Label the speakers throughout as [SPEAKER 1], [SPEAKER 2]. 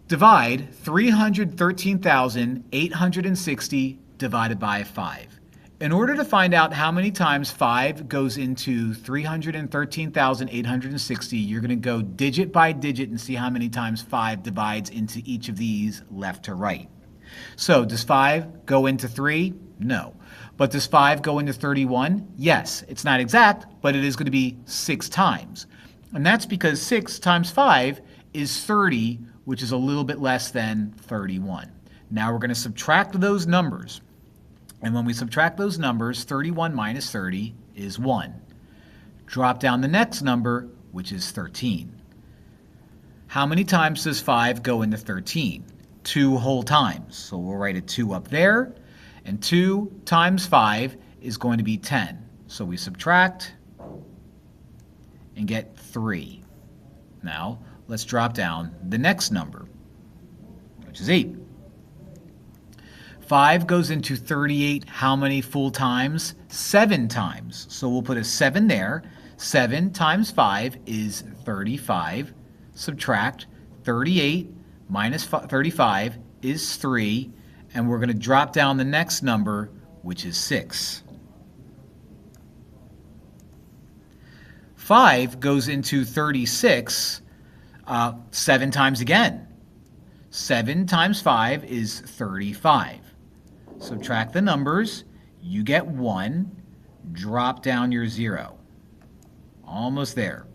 [SPEAKER 1] Divide 313,860 divided by 5. In order to find out how many times 5 goes into 313,860, you're going to go digit by digit and see how many times 5 divides into each of these left to right. So does 5 go into 3? No. But does 5 go into 31? Yes. It's not exact, but it is going to be 6 times. And that's because 6 times 5 is 30, which is a little bit less than 31. Now we're going to subtract those numbers. And when we subtract those numbers, 31 minus 30 is 1. Drop down the next number, which is 13. How many times does 5 go into 13? 2 whole times. So we'll write a 2 up there. And 2 times 5 is going to be 10. So we subtract and get 3. Now, let's drop down the next number, which is 8. 5 goes into 38 how many full times? 7 times. So we'll put a 7 there. 7 times 5 is 35. Subtract 38 minus 35 is 3. And we're going to drop down the next number, which is 6. 5 goes into 36 7 times again. 7 times 5 is 35. Subtract the numbers, you get 1. Drop down your 0. Almost there.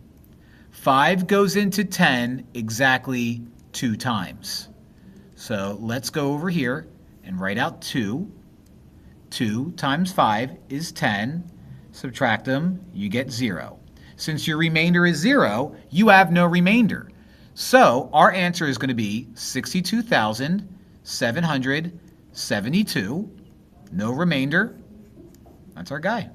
[SPEAKER 1] 5 goes into 10 exactly 2 times. So let's go over here and write out 2. 2 times 5 is 10. Subtract them, you get 0. Since your remainder is 0, you have no remainder. So our answer is going to be 62,772. No remainder. That's our guy.